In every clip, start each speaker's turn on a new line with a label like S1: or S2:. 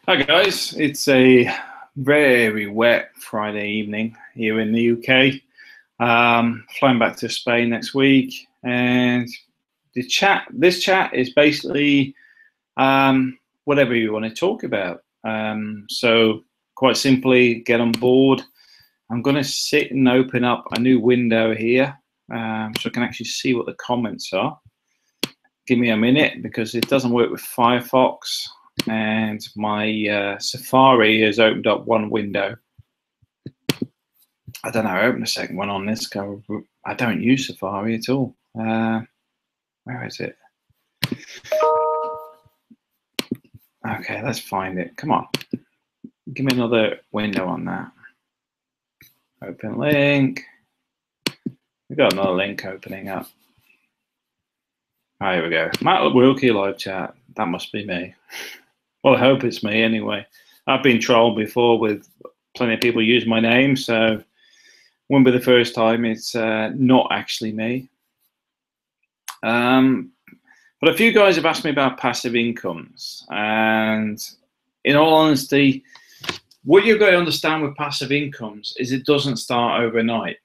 S1: Hi guys, it's a very wet Friday evening here in the UK. Flying back to Spain next week, and this chat is basically whatever you want to talk about. So quite simply, get on board. I'm going to sit and open up a new window here, so I can actually see what the comments are. Give me a minute because it doesn't work with Firefox. And my Safari has opened up one window. I don't know, I opened a second one on this. I don't use Safari at all. Where is it? Okay, let's find it. Come on. Give me another window on that. Open link. We've got another link opening up. Oh, here we go. Matt Wilkie live chat. That must be me. Well, I hope it's me anyway. I've been trolled before with plenty of people use my name, so won't be the first time. It's not actually me. But a few guys have asked me about passive incomes, and in all honesty, what you've got to understand with passive incomes is it doesn't start overnight.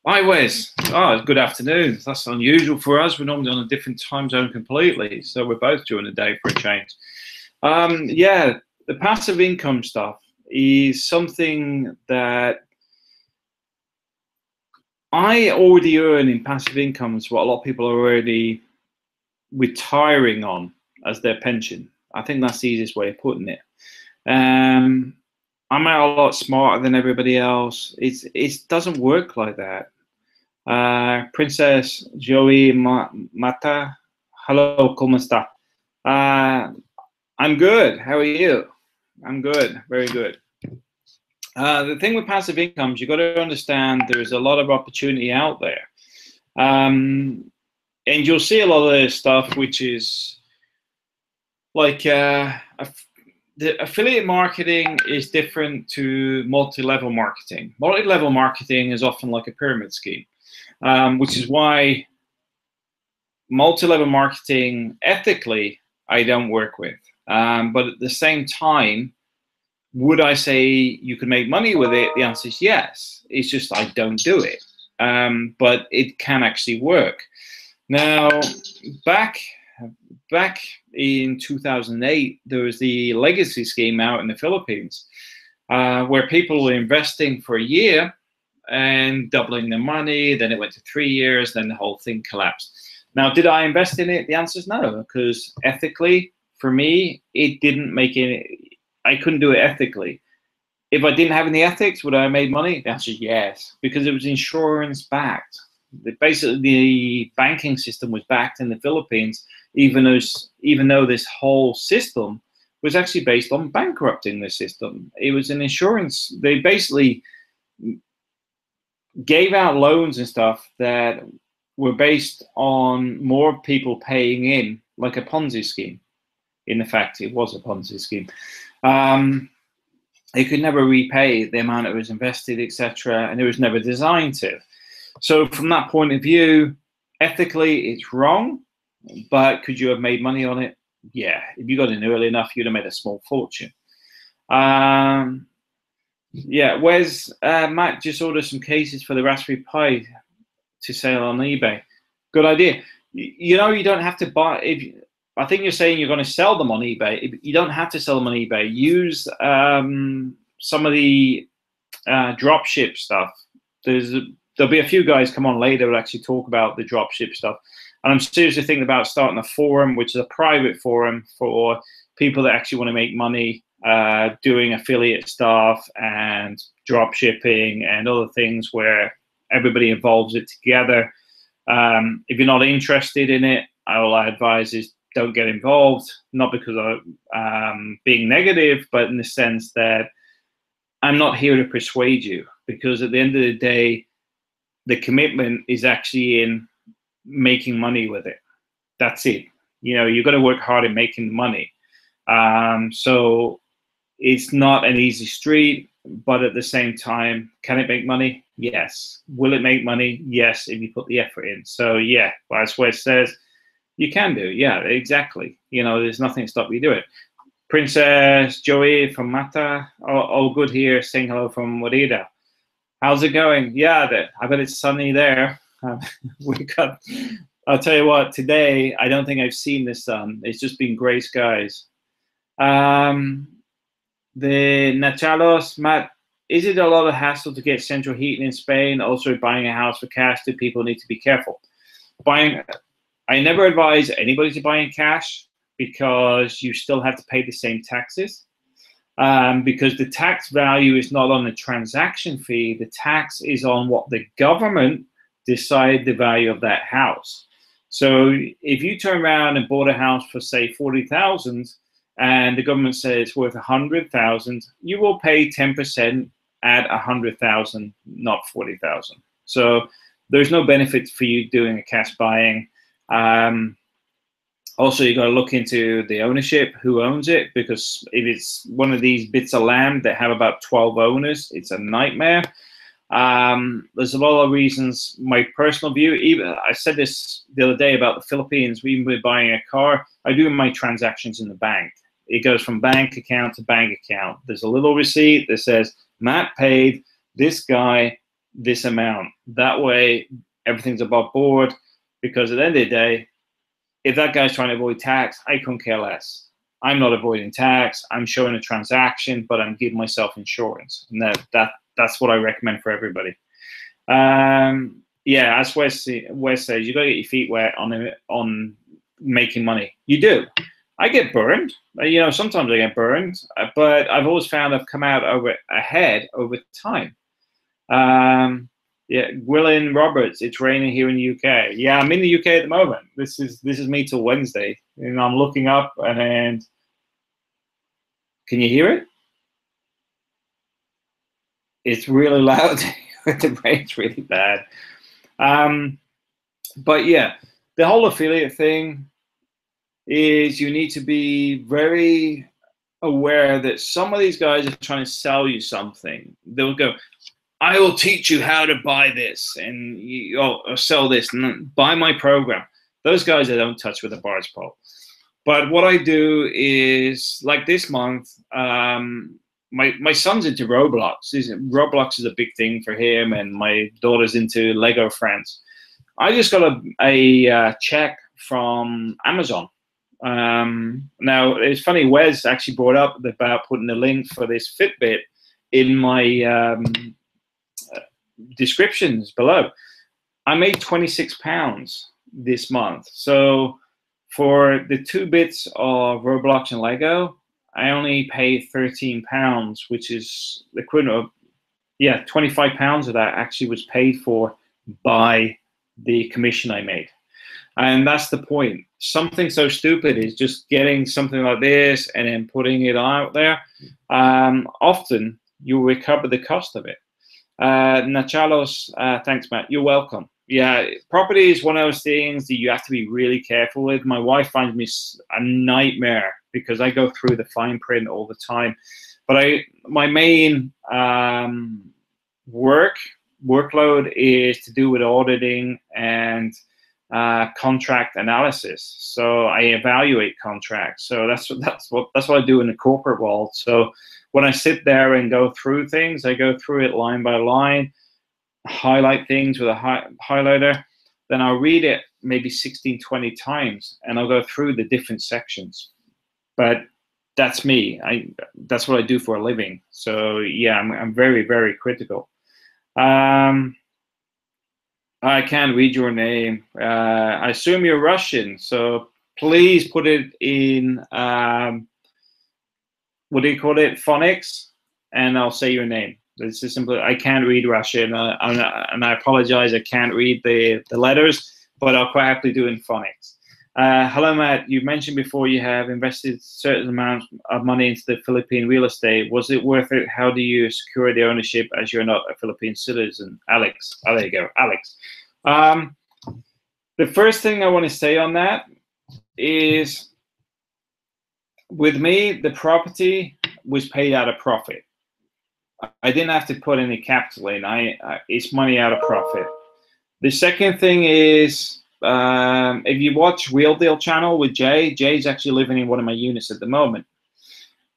S1: Hi Wes. Oh, good afternoon. That's unusual for us. We're normally on a different time zone completely, so we're both during the day for a change. Yeah, the passive income stuff is something that I already earn in passive income. Is what a lot of people are already retiring on as their pension. I think that's the easiest way of putting it. I'm out a lot smarter than everybody else. It doesn't work like that. Princess Joey Mata, hello, ¿cómo está? I'm good. How are you? I'm good. Very good. The thing with passive incomes, you've got to understand there's a lot of opportunity out there. And you'll see a lot of this stuff, which is like the affiliate marketing is different to multi-level marketing. Multi-level marketing is often like a pyramid scheme, which is why multi-level marketing ethically I don't work with. But at the same time, would I say you can make money with it? The answer is yes. It's just I don't do it. But it can actually work. Now, back in 2008, there was the legacy scheme out in the Philippines where people were investing for a year and doubling their money. Then it went to 3 years. Then the whole thing collapsed. Now, did I invest in it? The answer is no, because ethically, for me, it didn't make any. I couldn't do it ethically. If I didn't have any ethics, would I have made money? The answer is yes, because it was insurance backed. Basically, the banking system was backed in the Philippines, even though this whole system was actually based on bankrupting the system. It was an insurance. They basically gave out loans and stuff that were based on more people paying in, like a Ponzi scheme. In fact, it was a Ponzi scheme. They could never repay the amount it was invested, etc., and it was never designed to. So from that point of view, ethically, it's wrong, but could you have made money on it? Yeah, if you got in early enough, you'd have made a small fortune. Yeah, where's Matt just ordered some cases for the Raspberry Pi to sell on eBay. Good idea. You know, you don't have to buy. I think you're saying you're going to sell them on eBay. You don't have to sell them on eBay. Use some of the dropship stuff. There'll be a few guys come on later who actually talk about the dropship stuff. And I'm seriously thinking about starting a forum, which is a private forum for people that actually want to make money doing affiliate stuff and drop shipping and other things where everybody involves it together. If you're not interested in it, all I advise is don't get involved, not because of being negative, but in the sense that I'm not here to persuade you, because at the end of the day, the commitment is actually in making money with it. That's it. You know, you've got to work hard at making the money. So it's not an easy street, but at the same time, can it make money? Yes. Will it make money? Yes, if you put the effort in. So yeah, that's where it says you can do. Yeah, exactly. You know, there's nothing to stop you doing it. Princess Joey from Mata, all good here, saying hello from Merida. How's it going? Yeah, I bet it's sunny there. We got, I'll tell you what, today, I don't think I've seen the sun. It's just been gray skies. The Nachalos, Matt, is it a lot of hassle to get central heating in Spain? Also, buying a house for cash, do people need to be careful? I never advise anybody to buy in cash because you still have to pay the same taxes. Because the tax value is not on the transaction fee, the tax is on what the government decide the value of that house. So if you turn around and bought a house for say 40,000 and the government says it's worth 100,000, you will pay 10% at 100,000, not 40,000. So there's no benefit for you doing a cash buying. Also, you got to look into the ownership, who owns it, because if it's one of these bits of land that have about 12 owners, it's a nightmare. There's a lot of reasons. My personal view, even I said this the other day about the Philippines, even with buying a car, I do my transactions in the bank. It goes from bank account to bank account. There's a little receipt that says, Matt paid this guy this amount. That way, everything's above board, because at the end of the day, if that guy's trying to avoid tax, I couldn't care less. I'm not avoiding tax. I'm showing a transaction, but I'm giving myself insurance. And that's what I recommend for everybody. Yeah, as Wes says, you got to get your feet wet on making money. You do. I get burned. You know, sometimes I get burned, but I've always found I've come out ahead over time. Yeah, Gwilyn Roberts, it's raining here in the UK. Yeah, I'm in the UK at the moment. This is me till Wednesday, and I'm looking up, and can you hear it? It's really loud. The rain's really bad. But yeah, the whole affiliate thing is you need to be very aware that some of these guys are trying to sell you something. They'll go, I will teach you how to buy this and or sell this and buy my program. Those guys I don't touch with a barge pole. But what I do is, like this month, my son's into Roblox. Roblox is a big thing for him, and my daughter's into Lego Friends. I just got a check from Amazon. Now, it's funny, Wes actually brought up about putting the link for this Fitbit in my descriptions below. I made £26 this month. So for the 2 bits of Roblox and Lego, I only paid £13, which is the equivalent of, yeah, £25 of that actually was paid for by the commission I made. And that's the point. Something so stupid is just getting something like this and then putting it out there. Often you'll recover the cost of it. Nachalos, thanks, Matt. You're welcome. Yeah, property is one of those things that you have to be really careful with. My wife finds me a nightmare because I go through the fine print all the time. But my main workload is to do with auditing and contract analysis. So I evaluate contracts. So that's what I do in the corporate world. So when I sit there and go through things, I go through it line by line, highlight things with a highlighter, then I'll read it maybe 16, 20 times, and I'll go through the different sections. But that's me. That's what I do for a living. So yeah, I'm very, very critical. I can't read your name. I assume you're Russian, so please put it in, what do you call it, phonics, and I'll say your name. It's just simple. I can't read Russian, and I apologize. I can't read the letters, but I'll quite happily do it in phonics. Hello, Matt. You mentioned before you have invested certain amounts of money into the Philippine real estate. Was it worth it? How do you secure the ownership as you're not a Philippine citizen? Alex. Oh, there you go, Alex. The first thing I want to say on that is, with me, the property was paid out of profit. I didn't have to put any capital in. It's money out of profit. The second thing is, if you watch Real Deal channel with Jay's actually living in one of my units at the moment.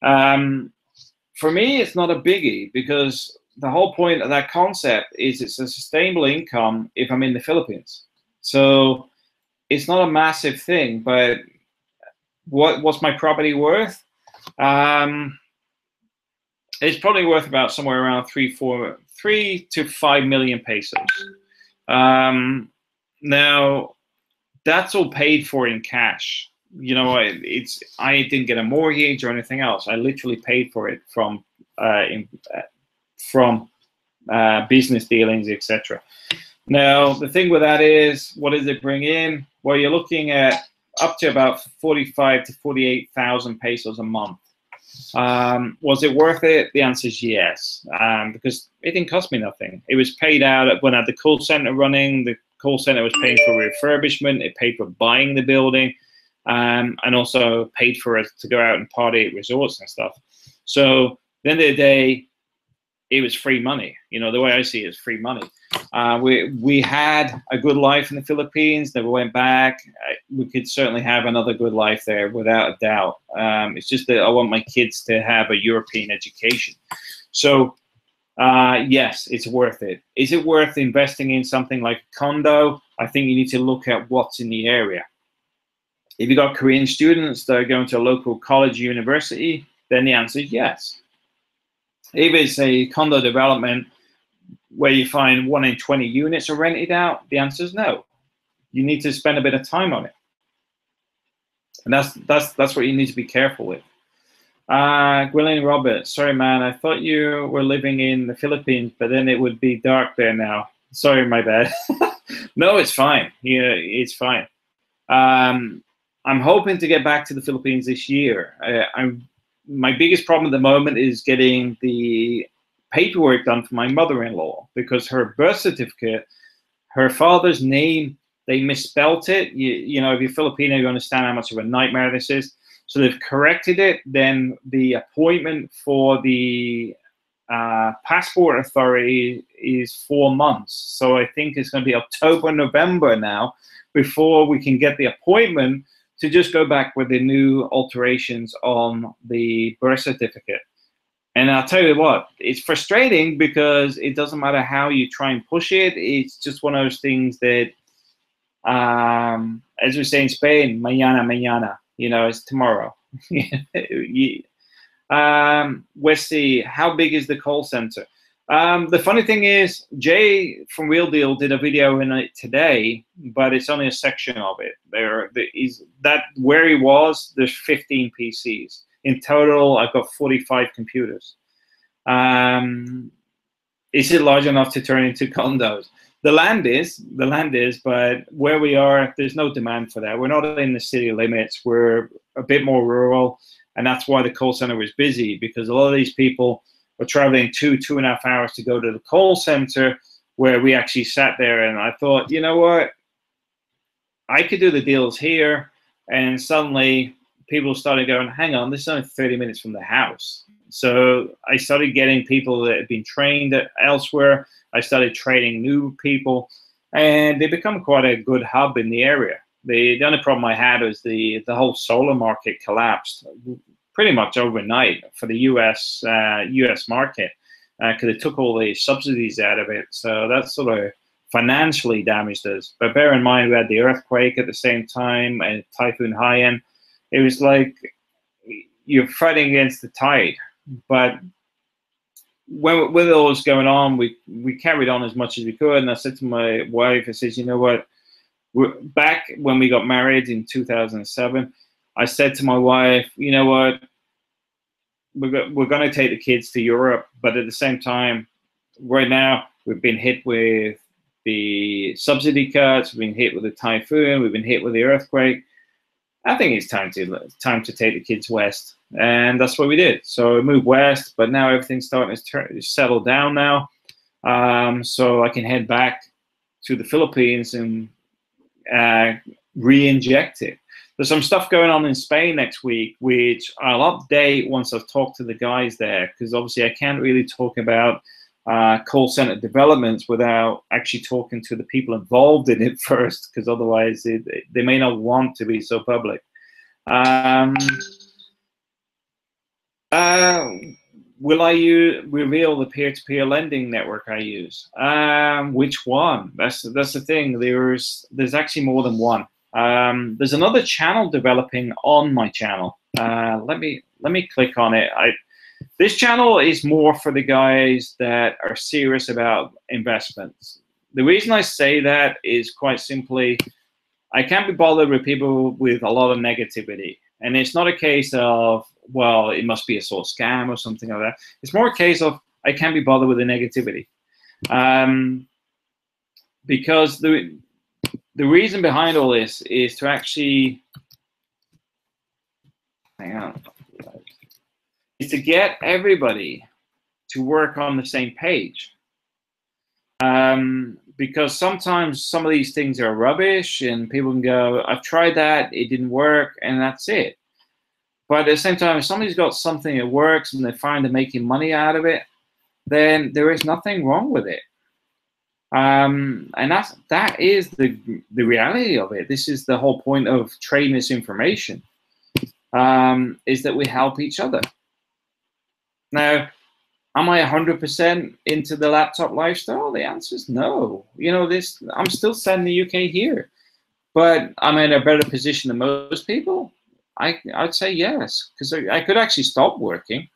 S1: For me, it's not a biggie because the whole point of that concept is it's a sustainable income if I'm in the Philippines. So it's not a massive thing, but what's my property worth? It's probably worth about somewhere around 3 to 5 million pesos. Now that's all paid for in cash. You know, I didn't get a mortgage or anything else. I literally paid for it from business dealings, etc. Now the thing with that is, what does it bring in? Well, you're looking at up to about 45 to 48,000 pesos a month. Was it worth it? The answer is yes, because it didn't cost me nothing. It was paid out when I had the call center running. The call center was paying for refurbishment. It paid for buying the building, and also paid for us to go out and party at resorts and stuff. So at the end of the day, it was free money. You know, the way I see it is free money. We had a good life in the Philippines. Never went back. We could certainly have another good life there, without a doubt. It's just that I want my kids to have a European education. So yes, it's worth it. Is it worth investing in something like a condo? I think you need to look at what's in the area. If you've got Korean students that are going to a local college or university, then the answer is yes. If it's a condo development where you find 1 in 20 units are rented out, the answer is no. You need to spend a bit of time on it, and that's what you need to be careful with. Gwilyn Roberts, sorry man, I thought you were living in the Philippines, but then it would be dark there now. Sorry, my bad. No, it's fine. Yeah, it's fine. I'm hoping to get back to the Philippines this year. My biggest problem at the moment is getting the paperwork done for my mother-in-law, because her birth certificate, her father's name, they misspelt it. You know, if you're Filipino, you understand how much of a nightmare this is. So they've corrected it. Then the appointment for the passport authority is 4 months. So I think it's going to be October, November now before we can get the appointment to just go back with the new alterations on the birth certificate. And I'll tell you what, it's frustrating because it doesn't matter how you try and push it. It's just one of those things that, as we say in Spain, mañana, mañana, you know, it's tomorrow. Let's see, how big is the call center? The funny thing is, Jay from Real Deal did a video in it today, but it's only a section of it. Where he was, there's 15 PCs. In total, I've got 45 computers. Is it large enough to turn into condos? The land is, but where we are, there's no demand for that. We're not in the city limits. We're a bit more rural, and that's why the call center was busy, because a lot of these people were traveling 2.5 hours to go to the call center, where we actually sat there, and I thought, you know what? I could do the deals here, and suddenly people started going, hang on, this is only 30 minutes from the house. So I started getting people that had been trained elsewhere. I started training new people, and they become quite a good hub in the area. The only problem I had was the whole solar market collapsed pretty much overnight for the US market, because it took all the subsidies out of it. So that sort of financially damaged us. But bear in mind, we had the earthquake at the same time and Typhoon Haiyan. It was like you're fighting against the tide. But with all this going on, we carried on as much as we could. And I said to my wife, I said, you know what? Back when we got married in 2007, I said to my wife, you know what? We're going to take the kids to Europe, but at the same time, right now, we've been hit with the subsidy cuts, we've been hit with the typhoon, we've been hit with the earthquake. I think it's time to take the kids west, and that's what we did. So we moved west, but now everything's starting to settle down now. So I can head back to the Philippines and re-inject it. There's some stuff going on in Spain next week, which I'll update once I've talked to the guys there, because obviously I can't really talk about call center developments without actually talking to the people involved in it first, because otherwise they may not want to be so public. Will I reveal the peer-to-peer lending network I use? Which one? That's the thing. There's actually more than one. There's another channel developing on my channel. Let me click on it. This channel is more for the guys that are serious about investments. The reason I say that is quite simply, I can't be bothered with people with a lot of negativity. And it's not a case of, well, it must be a sort of scam or something like that. It's more a case of, I can't be bothered with the negativity. Because the reason behind all this is to actually, hang on, is to get everybody to work on the same page. Because sometimes some of these things are rubbish and people can go, I've tried that, it didn't work, and that's it. But at the same time, if somebody's got something that works and they find they're making money out of it, then there is nothing wrong with it. And that is the reality of it. This is the whole point of Trade Misinformation, is that we help each other. Now, am I 100% into the laptop lifestyle? The answer is no. You know, I'm still set in the UK here, but I'm in a better position than most people. I'd say yes, because I could actually stop working,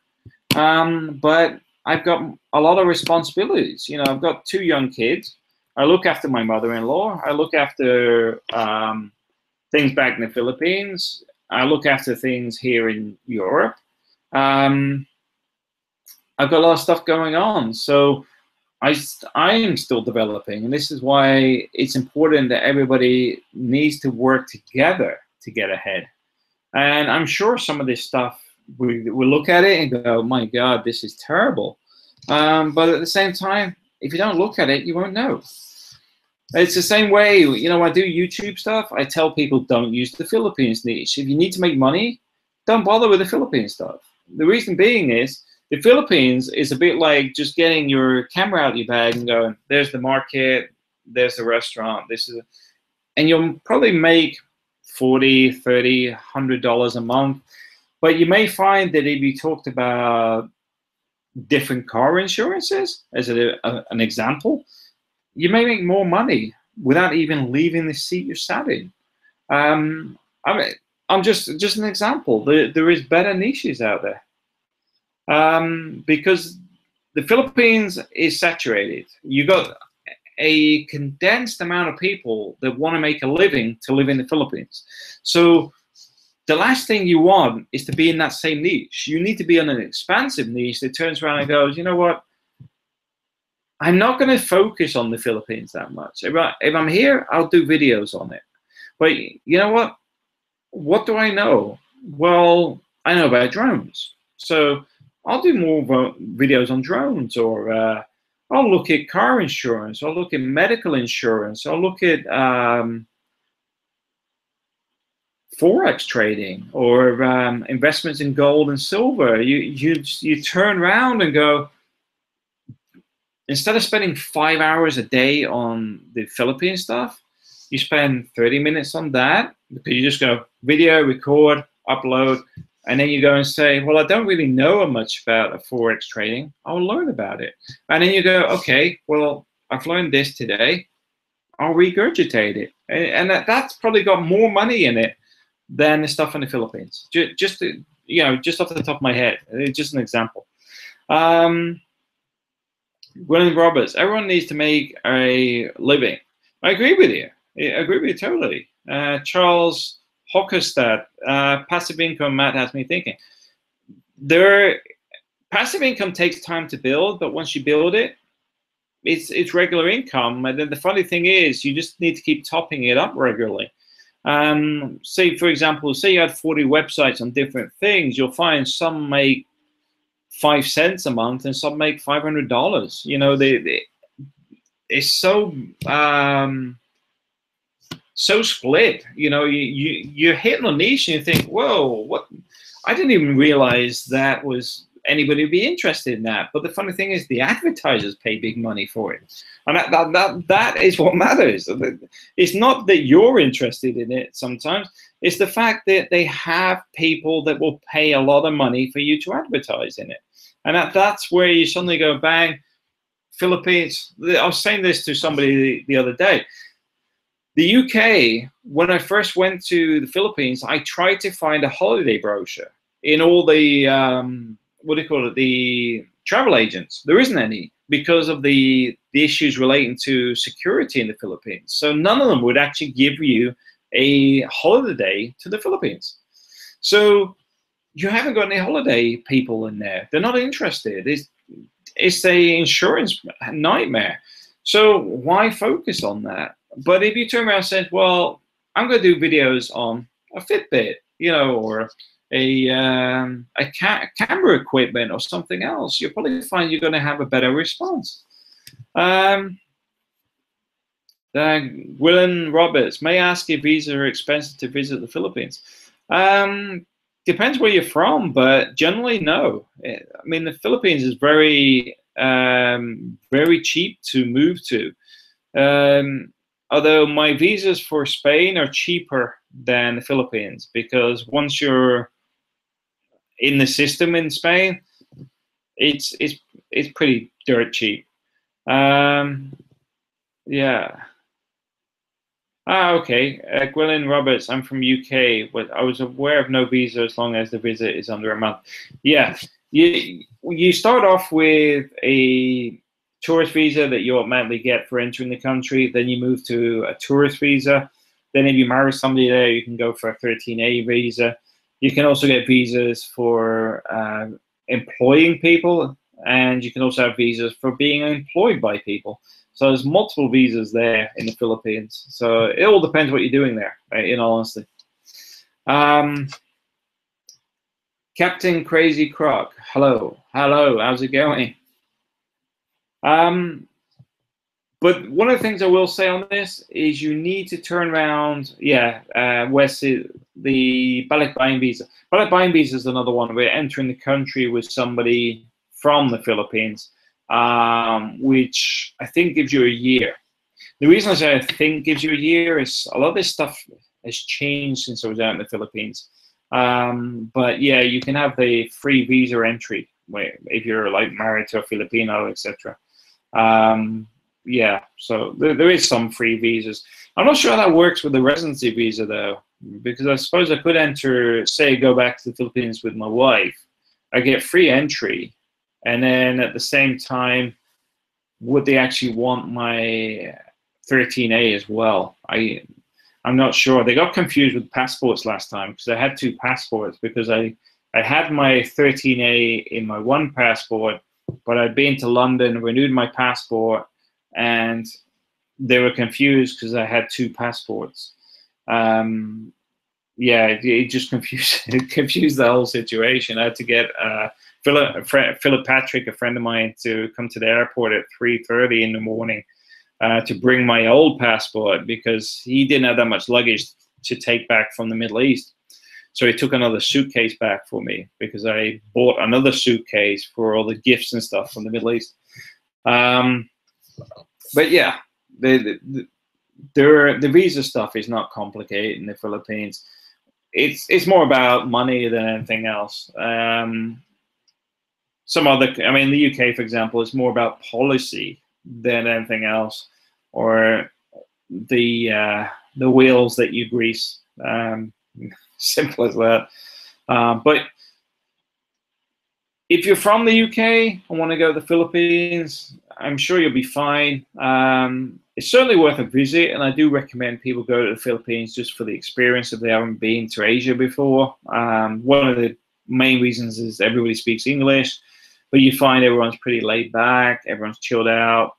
S1: but I've got a lot of responsibilities. You know, I've got 2 young kids. I look after my mother-in-law. I look after things back in the Philippines. I look after things here in Europe. I've got a lot of stuff going on, so I am still developing, and this is why it's important that everybody needs to work together to get ahead. And I'm sure some of this stuff, we look at it and go, my God, this is terrible. But at the same time, if you don't look at it, you won't know. It's the same way, you know, I do YouTube stuff. I tell people, don't use the Philippines niche. If you need to make money, don't bother with the Philippines stuff. The reason being is, the Philippines is a bit like just getting your camera out of your bag and going, there's the market, there's the restaurant, and you'll probably make $40, $30, $100 a month. But you may find that if you talked about different car insurances, as an example, you may make more money without even leaving the seat you're sat in. I mean, I'm just an example. There is better niches out there. Because the Philippines is saturated. You got a condensed amount of people that want to make a living to live in the Philippines. So the last thing you want is to be in that same niche. You need to be on an expansive niche that turns around and goes, you know what? I'm not going to focus on the Philippines that much. If I'm here, I'll do videos on it. But you know what? What do I know? Well, I know about drones. So I'll do more videos on drones, or I'll look at car insurance, I'll look at medical insurance, I'll look at Forex trading, or investments in gold and silver. You turn around and go, instead of spending 5 hours a day on the Philippine stuff, you spend 30 minutes on that, because you just go video, record, upload, and then you go and say, well, I don't really know much about Forex trading. I'll learn about it. And then you go, okay, well, I've learned this today. I'll regurgitate it. And that's probably got more money in it than the stuff in the Philippines. Just off the top of my head, just an example. William Roberts, everyone needs to make a living. I agree with you. I agree with you totally. Charles Hockerstad, passive income, Matt, has me thinking. Passive income takes time to build, but once you build it, it's regular income. And then the funny thing is, you just need to keep topping it up regularly. Say, for example, say you had 40 websites on different things, you'll find some make 5 cents a month and some make $500. You know, it's so so split. You know, you're hitting a niche and you think, whoa, what? I didn't even realize that was anybody would be interested in that. But the funny thing is, the advertisers pay big money for it, and that is what matters. It's not that you're interested in it. Sometimes it's the fact that they have people that will pay a lot of money for you to advertise in it, and that's where you suddenly go, bang. Philippines. I was saying this to somebody the other day. The UK, when I first went to the Philippines, I tried to find a holiday brochure in all the, what do you call it, the travel agents. There isn't any because of the issues relating to security in the Philippines. So none of them would actually give you a holiday to the Philippines. So you haven't got any holiday people in there. They're not interested. It's a insurance nightmare. So why focus on that? But if you turn around and say, well, I'm going to do videos on a Fitbit, or a camera equipment or something else, you'll probably find you're going to have a better response. Willen Roberts, may I ask if visas are expensive to visit the Philippines? Depends where you're from, but generally no. I mean, the Philippines is very, very cheap to move to. Although my visas for Spain are cheaper than the Philippines, because once you're in the system in Spain, it's pretty dirt cheap. Yeah. Okay. Gwilyn Roberts, I'm from UK, but I was aware of no visa as long as the visit is under a month. Yeah. You start off with a tourist visa that you automatically get for entering the country. Then you move to a tourist visa. Then if you marry somebody there, you can go for a 13A visa. You can also get visas for employing people, and you can also have visas for being employed by people. So there's multiple visas there in the Philippines. So it all depends what you're doing there, in all honesty. Captain Crazy Croc, hello, how's it going? But one of the things I will say on this is you need to turn around, West, the balikbayan visa. Balikbayan visa is another one where entering the country with somebody from the Philippines, which I think gives you a year. The reason I say I think gives you a year is a lot of this stuff has changed since I was out in the Philippines. But yeah, you can have the free visa entry if you're like married to a Filipino, etc. Yeah, so there is some free visas. I'm not sure how that works with the residency visa though, because I suppose I could enter, say, go back to the Philippines with my wife. I get free entry, and then at the same time, would they actually want my 13A as well? I'm not sure. They got confused with passports last time because I had two passports, because I had my 13A in my one passport, but I'd been to London, renewed my passport, and they were confused because I had two passports. Yeah, it just confused the whole situation. I had to get Philip Patrick, a friend of mine, to come to the airport at 3:30 in the morning to bring my old passport, because he didn't have that much luggage to take back from the Middle East. So he took another suitcase back for me, because I bought another suitcase for all the gifts and stuff from the Middle East. But yeah, the visa stuff is not complicated in the Philippines. It's more about money than anything else. Some other, I mean, the UK, for example, is more about policy than anything else, or the wheels that you grease. Simple as that. But if you're from the UK and want to go to the Philippines, I'm sure you'll be fine. It's certainly worth a visit, and I do recommend people go to the Philippines just for the experience if they haven't been to Asia before. One of the main reasons is everybody speaks English, but you find everyone's pretty laid back, everyone's chilled out.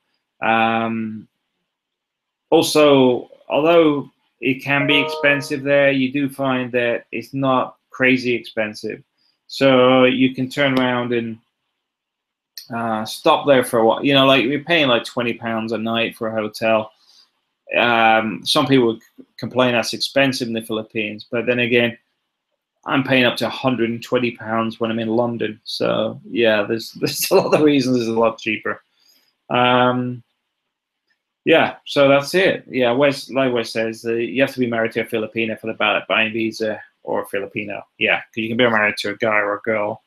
S1: Also, although it can be expensive there, you do find that it's not crazy expensive. So you can turn around and stop there for a while. You know, like you're paying like £20 a night for a hotel. Some people would complain that's expensive in the Philippines, but then again, I'm paying up to £120 when I'm in London. So yeah, there's a lot of reasons it's a lot cheaper. Yeah, so that's it. Yeah, Wes, like Wes says, you have to be married to a Filipino for the buying visa, or a Filipino. Yeah, because you can be married to a guy or a girl.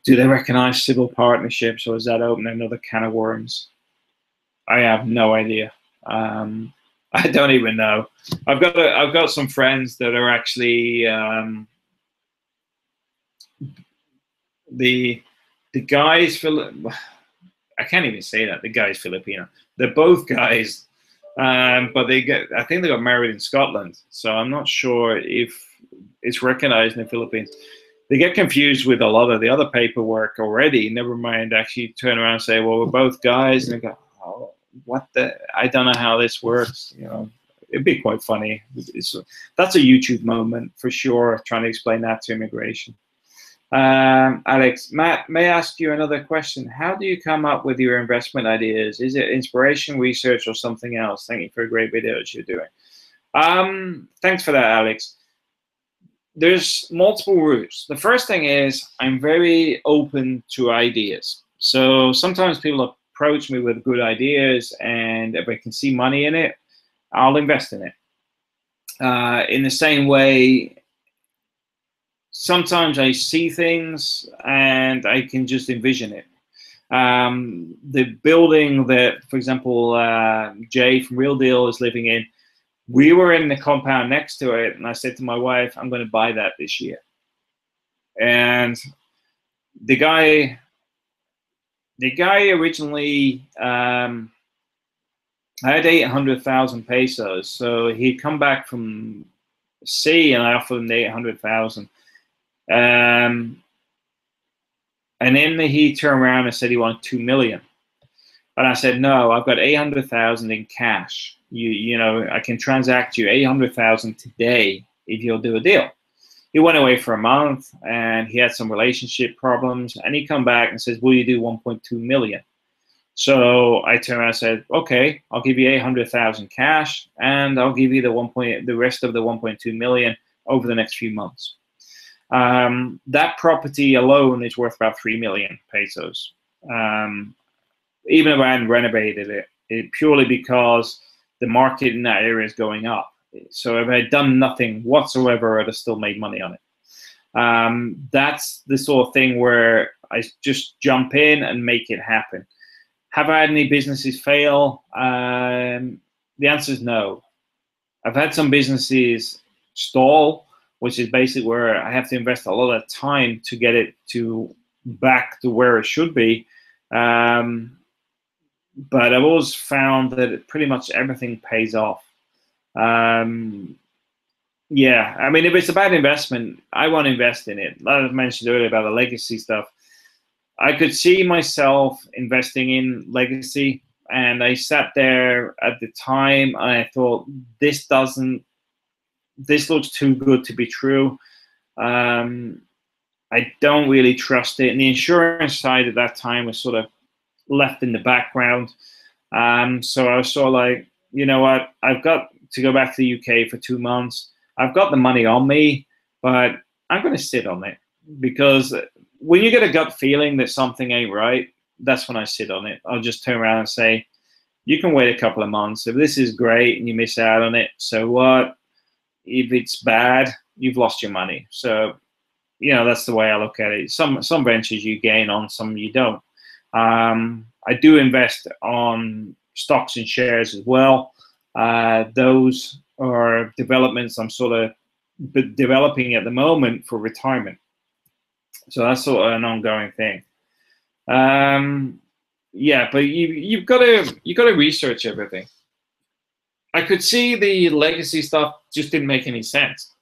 S1: Do they recognize civil partnerships, or is that opening another can of worms? I have no idea. I don't even know. I've got some friends that are actually the guys. I can't even say that. The guy's Filipino. They're both guys, but I think they got married in Scotland. So I'm not sure if it's recognized in the Philippines. They get confused with a lot of the other paperwork already. Never mind actually turn around and say, well, we're both guys. And they go, oh, what the? I don't know how this works. You know, it'd be quite funny. That's a YouTube moment for sure, trying to explain that to immigration. Alex, Matt, may I ask you another question? How do you come up with your investment ideas? Is it inspiration, research, or something else? Thank you for a great videos you're doing. Thanks for that, Alex. There's multiple routes. The first thing is I'm very open to ideas. So sometimes people approach me with good ideas, and if I can see money in it, I'll invest in it. In the same way, sometimes I see things and I can just envision it. The building that, for example, Jay from Real Deal is living in, we were in the compound next to it, and I said to my wife, I'm going to buy that this year. And the guy originally had 800,000 pesos. So he'd come back from sea, and I offered him the 800,000. And then he turned around and said he wanted 2 million. And I said, no, I've got 800,000 in cash. You know, I can transact you 800,000 today if you'll do a deal. He went away for a month, and he had some relationship problems, and he come back and says, will you do 1.2 million? So I turned around and said, okay, I'll give you 800,000 cash, and I'll give you the rest of the 1.2 million over the next few months. That property alone is worth about 3 million pesos. Even if I hadn't renovated it purely because the market in that area is going up. So if I had done nothing whatsoever, I'd have still made money on it. That's the sort of thing where I just jump in and make it happen. Have I had any businesses fail? The answer is no. I've had some businesses stall, which is basically where I have to invest a lot of time to get it back to where it should be. But I've always found that pretty much everything pays off. Yeah, I mean, if it's about investment, I want to invest in it. Like I mentioned earlier about the legacy stuff, I could see myself investing in legacy, and I sat there at the time and I thought, this looks too good to be true. I don't really trust it. And the insurance side at that time was sort of left in the background. So I was sort of like, you know what, I've got to go back to the UK for 2 months. I've got the money on me, but I'm going to sit on it, because when you get a gut feeling that something ain't right, that's when I sit on it. I'll just turn around and say, you can wait a couple of months. If this is great and you miss out on it, so what? If it's bad, you've lost your money. So, you know, that's the way I look at it. Some ventures you gain on, some you don't. I do invest on stocks and shares as well. Those are developments I'm sort of developing at the moment for retirement. So that's sort of an ongoing thing. Yeah, but you've got to research everything. I could see the legacy stuff just didn't make any sense.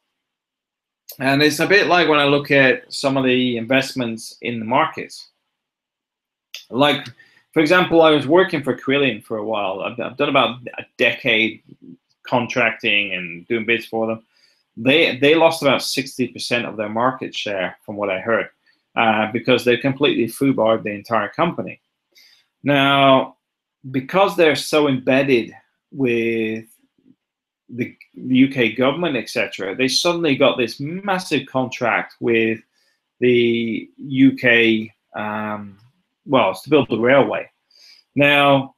S1: And it's a bit like when I look at some of the investments in the markets. Like, for example, I was working for Quillian for a while. I've done about a decade contracting and doing bids for them. They lost about 60% of their market share, from what I heard, because they completely foobarred the entire company. Now, because they're so embedded with the UK government, etc., they suddenly got this massive contract with the UK, well, it's to build the railway. Now,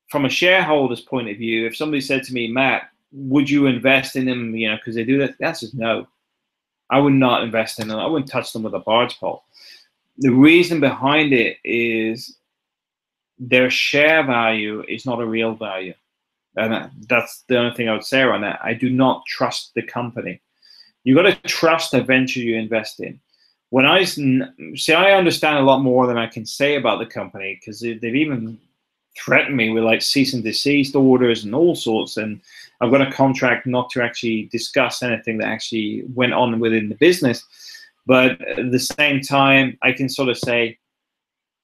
S1: from a shareholder's point of view, if somebody said to me, Matt, would you invest in them, you know, because they do that? The answer is no. I would not invest in them. I wouldn't touch them with a barge pole. The reason behind it is their share value is not a real value. And that's the only thing I would say on that. I do not trust the company. You got to trust the venture you invest in. When I see, I understand a lot more than I can say about the company, because they've even threatened me with like cease and desist orders and all sorts. And I've got a contract not to actually discuss anything that actually went on within the business. But at the same time, I can sort of say,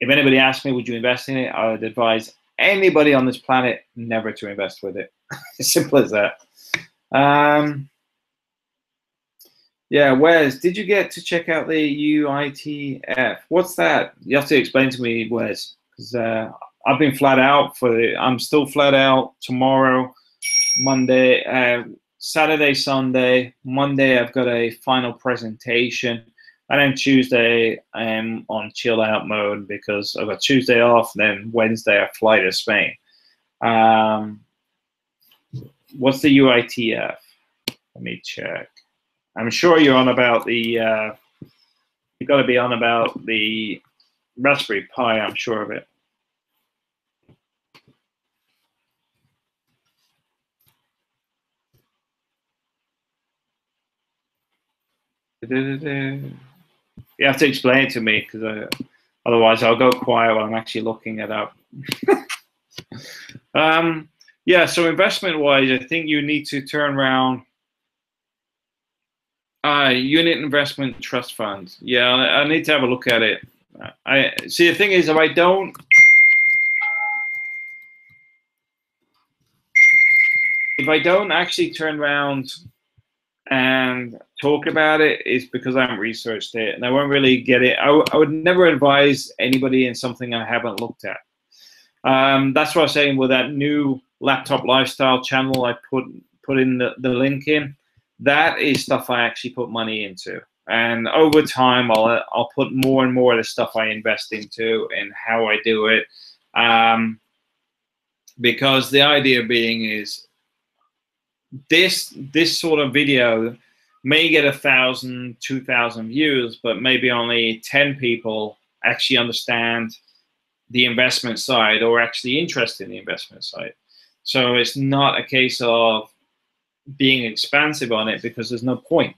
S1: if anybody asked me, would you invest in it? I would advise anybody on this planet never to invest with it. As simple as that. Yeah, Wes, did you get to check out the UITF? What's that? You have to explain to me, Wes, because I've been flat out I'm still flat out tomorrow, Monday, Saturday, Sunday. Monday, I've got a final presentation. And then Tuesday, I'm on chill out mode because I've got Tuesday off. Then Wednesday, I fly to Spain. What's the UITF? Let me check. I'm sure you're on about the, you've got to be on about the Raspberry Pi, I'm sure of it. You have to explain it to me, because otherwise I'll go quiet while I'm actually looking it up. Yeah, so investment-wise, I think you need to turn around unit investment trust funds. Yeah, I need to have a look at it. I see. The thing is, if I don't actually turn around and talk about it, it's because I haven't researched it, and I won't really get it. I would never advise anybody in something I haven't looked at. That's what I was saying with that new laptop lifestyle channel I put in the link in. That is stuff I actually put money into, and over time I'll put more and more of the stuff I invest into and how I do it, because the idea being is this sort of video may get 1,000, 2,000 views, but maybe only 10 people actually understand the investment side or actually interested in the investment side. So it's not a case of being expansive on it, because there's no point.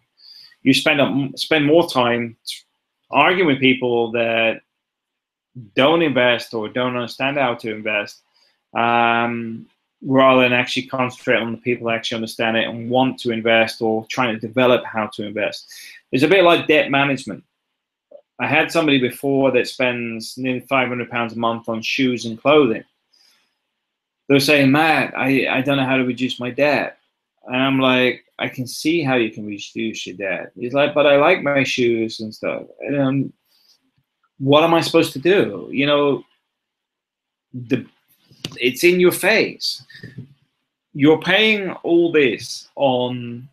S1: You spend more time arguing with people that don't invest or don't understand how to invest, rather than actually concentrate on the people that actually understand it and want to invest or trying to develop how to invest. It's a bit like debt management. I had somebody before that spends nearly £500 a month on shoes and clothing. They're saying, Matt, I don't know how to reduce my debt. And I'm like, I can see how you can reduce your debt. He's like, but I like my shoes and stuff. And what am I supposed to do? You know, it's in your face. You're paying all this on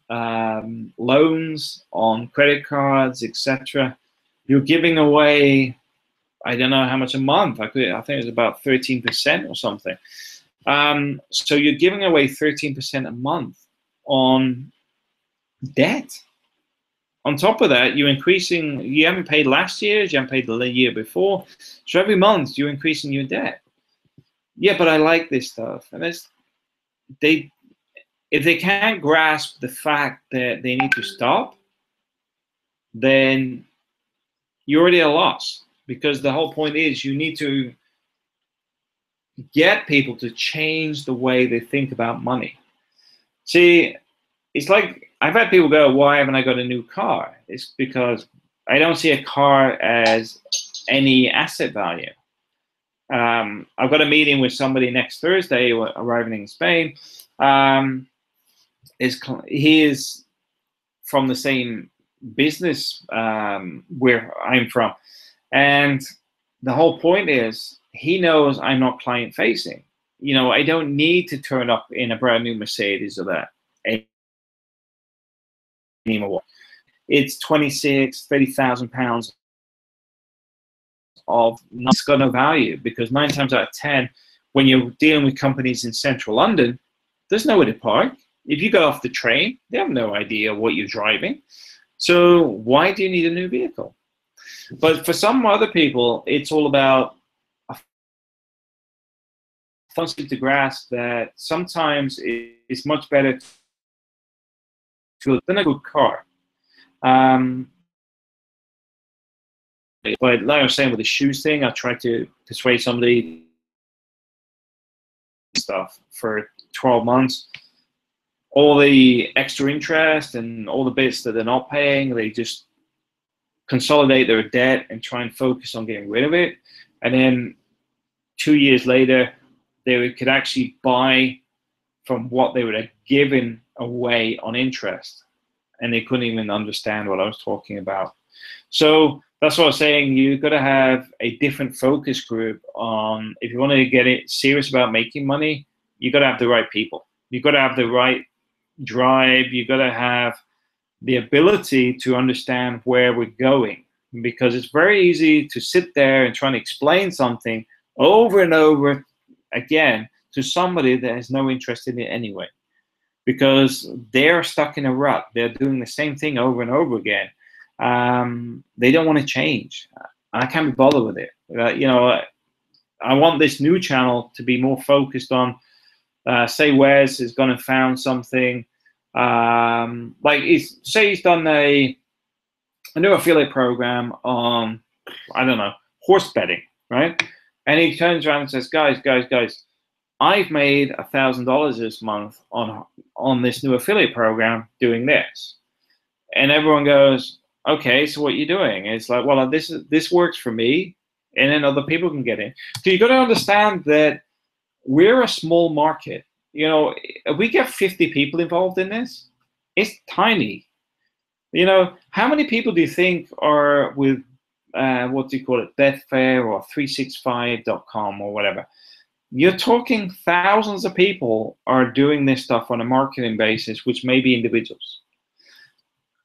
S1: loans, on credit cards, etc. You're giving away, I don't know how much a month. I think it's about 13% or something. So you're giving away 13% a month on debt. On top of that, you're increasing, you haven't paid last year's, you haven't paid the year before. So every month you're increasing your debt. Yeah, but I like this stuff. And if they can't grasp the fact that they need to stop, then you're already at a loss. Because the whole point is you need to get people to change the way they think about money. See, it's like, I've had people go, why haven't I got a new car? It's because I don't see a car as any asset value. I've got a meeting with somebody next Thursday arriving in Spain. He is from the same business where I'm from. And the whole point is he knows I'm not client facing. you know, I don't need to turn up in a brand new Mercedes or that anymore. It's 26, 30,000 pounds of not got no value, because 9 times out of 10, when you're dealing with companies in central London, there's nowhere to park. If you get off the train, they have no idea what you're driving. So why do you need a new vehicle? But for some other people, it's all about a function to grasp that sometimes it's much better to than a good car. But like I was saying with the shoes thing, I tried to persuade somebody stuff for 12 months. All the extra interest and all the bits that they're not paying, they just consolidate their debt and try and focus on getting rid of it. And then 2 years later, they could actually buy from what they would have given away on interest. And they couldn't even understand what I was talking about. So that's what I was saying. You've got to have a different focus group on, if you want to get it serious about making money, you've got to have the right people. You've got to have the right drive. You've got to have the ability to understand where we're going, because it's very easy to sit there and try and explain something over and over again to somebody that has no interest in it anyway, because they're stuck in a rut. They're doing the same thing over and over again. They don't want to change. I can't be bothered with it. You know, I want this new channel to be more focused on, say Wes has gone and found something, like say he's done a new affiliate program on, I don't know, horse betting, right? And he turns around and says, guys, I've made $1,000 this month on this new affiliate program doing this. And everyone goes, okay, so what are you doing? And it's like, well, this works for me, and then other people can get in. So you got to understand that we're a small market. You know, if we get 50 people involved in this, it's tiny. You know, how many people do you think are with, what do you call it, Betfair or 365.com or whatever? You're talking thousands of people are doing this stuff on a marketing basis, which may be individuals.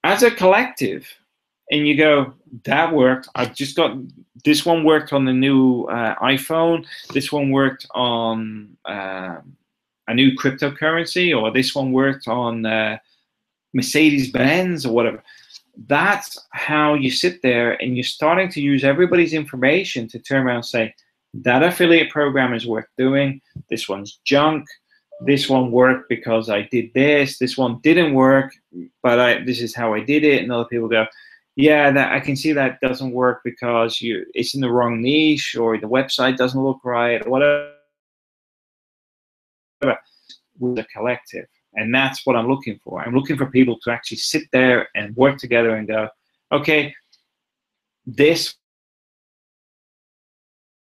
S1: As a collective, and you go, that worked. I've just got, this one worked on the new iPhone. This one worked on a new cryptocurrency, or this one worked on Mercedes-Benz or whatever. That's how you sit there and you're starting to use everybody's information to turn around and say, that affiliate program is worth doing. This one's junk. This one worked because I did this. This one didn't work, but this is how I did it. And other people go, yeah, that I can see that doesn't work because it's in the wrong niche, or the website doesn't look right, or whatever. With a collective. And that's what I'm looking for. I'm looking for people to actually sit there and work together and go, okay, this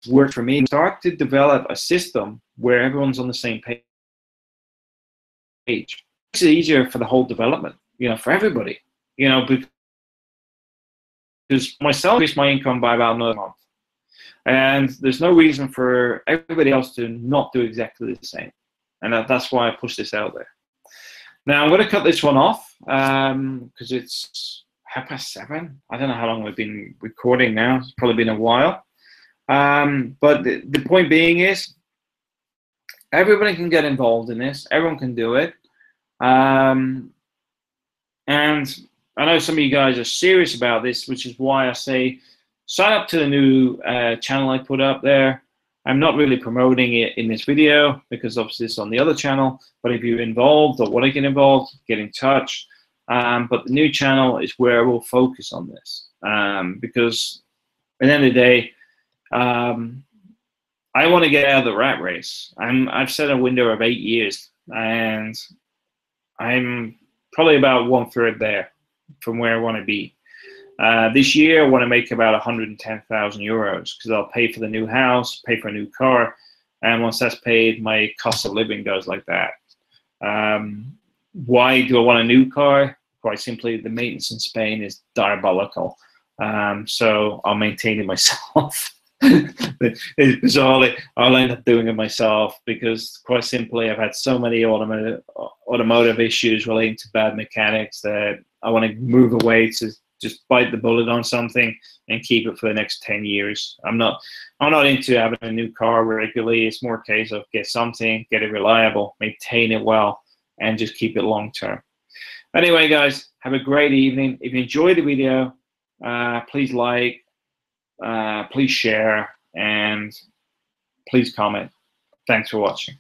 S1: worked for me. Start to develop a system where everyone's on the same page. It makes it easier for the whole development, you know, for everybody, you know, because myself increased my income by about another month. And there's no reason for everybody else to not do exactly the same. And that's why I push this out there. Now I'm going to cut this one off because it's 7:30. I don't know how long we've been recording now. It's probably been a while. But the point being is, everybody can get involved in this. Everyone can do it. And I know some of you guys are serious about this, which is why I say sign up to the new channel I put up there. I'm not really promoting it in this video because obviously it's on the other channel, but if you're involved or want to get involved, get in touch. But the new channel is where we'll focus on this, because at the end of the day, I want to get out of the rat race. I've set a window of 8 years, and I'm probably about 1/3 there from where I want to be. This year, I want to make about 110,000 euros because I'll pay for the new house, pay for a new car, and once that's paid, my cost of living goes like that. Why do I want a new car? Quite simply, the maintenance in Spain is diabolical. So I'll maintain it myself. It's all I'll end up doing it myself, because quite simply I've had so many automotive issues relating to bad mechanics that I want to move away to just bite the bullet on something and keep it for the next 10 years. I'm not into having a new car regularly. It's more a case of get something, get it reliable, maintain it well, and just keep it long term. Anyway, guys, have a great evening. If you enjoyed the video, please like, please share, and please comment. Thanks for watching.